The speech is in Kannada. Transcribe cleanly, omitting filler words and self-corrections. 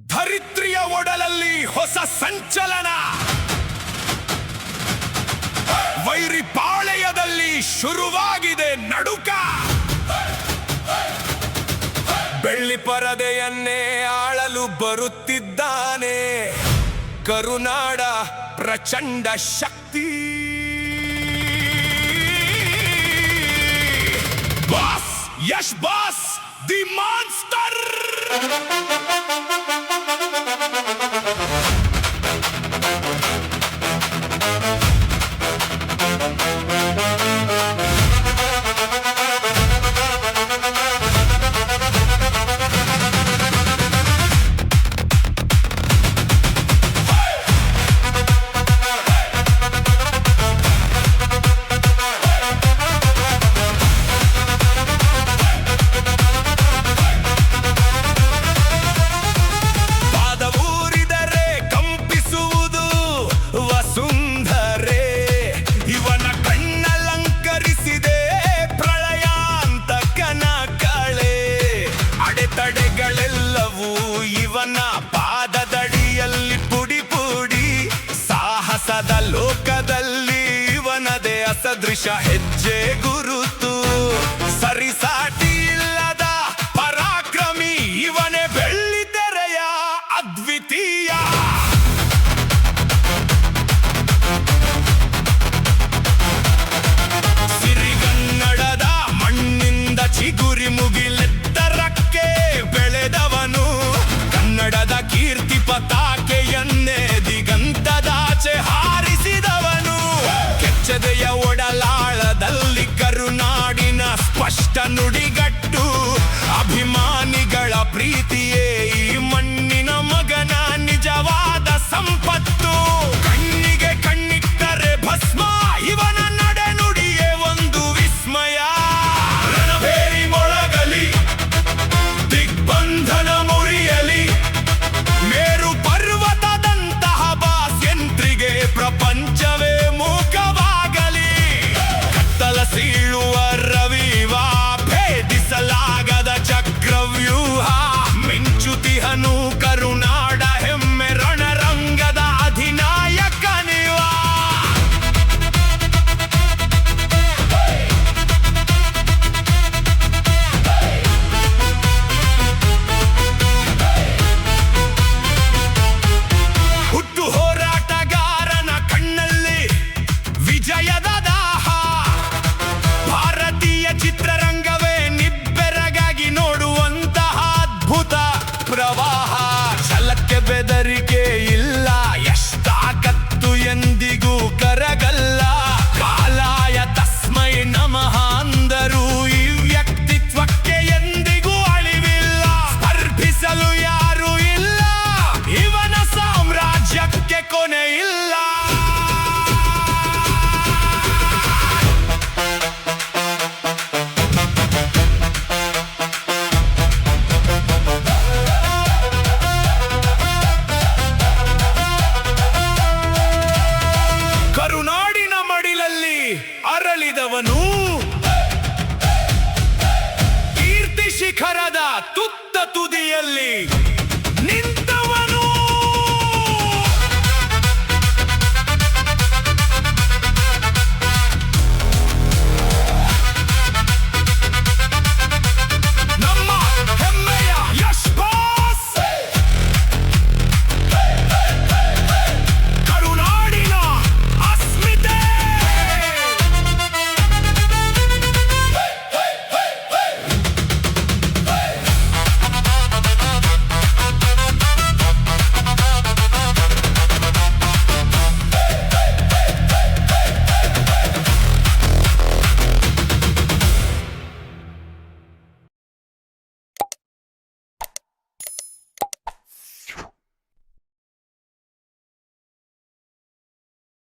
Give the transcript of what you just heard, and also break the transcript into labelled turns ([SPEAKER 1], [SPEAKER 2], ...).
[SPEAKER 1] ಧರಿತ್ರಿಯ ಒಡಲಲ್ಲಿ ಹೊಸ ಸಂಚಲನ, ವೈರಿ ಪಾಳೆಯದಲ್ಲಿ ಶುರುವಾಗಿದೆ ನಡುಕ. ಬೆಳ್ಳಿ ಪರದೆಯನ್ನೇ ಆಳಲು ಬರುತ್ತಿದ್ದಾನೆ ಕರುನಾಡ ಪ್ರಚಂಡ ಶಕ್ತಿ. Boss Yash boss the monster. ತಡೆಗಳೆಲ್ಲವೂ ಇವನ ಪಾದದಡಿಯಲ್ಲಿ ಪುಡಿ ಪುಡಿ. ಸಾಹಸದ ಲೋಕದಲ್ಲಿ ಇವನದೇ ಅಸದೃಶ ಹೆಜ್ಜೆ ಗುರುತು. ಸರಿಸಾಟಿ ಇಲ್ಲದ ಪರಾಕ್ರಮಿ ಇವನೇ ಬೆಳ್ಳಿ ತೆರೆಯ ಅದ್ವಿತೀಯ. ಸಿರಿಗನ್ನಡದ ಮಣ್ಣಿಂದ ಚಿಗುರಿ ಮುಗಿಲೆತ್ತರಕ್ಕೆ ಬೆಳೆದವನು. ಕನ್ನಡದ ಕೀರ್ತಿ ಪತಾಕೆಯನ್ನೇ ದಿಗಂತದಾಚೆ ಹಾರಿಸಿದವನು. ಕೆಚ್ಚದೆಯ ಒಡಲಾಳದಲ್ಲಿ ಕರುನಾಡಿನ ಸ್ಪಷ್ಟ ನುಡಿಗಟ್ಟು. ಅಭಿಮಾನಿಗಳ ಪ್ರೀತಿಯೇ ಈ ಮಣ್ಣಿನ ಮಗನ ನಿಜವಾದ ಸಂಪತ್ತು. ಕಣ್ಣಿಗೆ ಕಣ್ಣಿಟ್ಟರೆ ಭಸ್ಮ ಇವನ ನಡೆ ನುಡಿಯೇ ಒಂದು ವಿಸ್ಮಯ. ರಣಬೇರಿ ಮೊಳಗಲಿ, ದಿಗ್ಬಂಧನ ಮುರಿಯಲಿ, ಮೇರು ಪರ್ವತದಂತಹ ಬಾಸ್ಯಂತ್ರಿಗೆ ಪ್ರಪಂಚವೇ ಮೂಕವಾಗಲಿ. ಕತ್ತಲ ಸೀಳುವ ರವಿವಾ ಭೇದಿಸಲಾಗದ ಚಕ್ರವ್ಯೂಹ. ಮಿಂಚುತಿಹನು ಕರುನಾಡ ಹೆಮ್ಮೆ ರಣರಂಗದ ಅಧಿನಾಯಕನಿವ. ಹುಟ್ಟು ಹೋರಾಟಗಾರನ ಕಣ್ಣಲ್ಲಿ ವಿಜಯದ ದಾಹ. ಭಾರತೀಯ ಚಿತ್ರರಂಗವೇ ನಿಬ್ಬೆರಗಾಗಿ ನೋಡುವಂತಹ ಅದ್ಭುತ ಪ್ರವಾಹ. ಛಲಕ್ಕೆ ಬೆದರಿಕೆ ಇಲ್ಲ, ಎಷ್ಟಾಕತ್ತು ಎಂದಿಗೂ ಕರಗಲ್ಲ. ಕಾಲಾಯ ತಸ್ಮೈ ನಮಃ ಅಂದರೂ ಈ ವ್ಯಕ್ತಿತ್ವಕ್ಕೆ ಎಂದಿಗೂ ಅಳಿವಿಲ್ಲ. ಸ್ಪರ್ಧಿಸಲು ಯಾರೂ ಇಲ್ಲ, ಇವನ ಸಾಮ್ರಾಜ್ಯಕ್ಕೆ ಕೊನೆ ಇಲ್ಲ. ಕರುನಾಡಿನ ಮಡಿಲಲ್ಲಿ ಅರಳಿದವನು. ಕೀರ್ತಿ ಶಿಖರದ ತುತ್ತ ತುದಿಯಲ್ಲಿ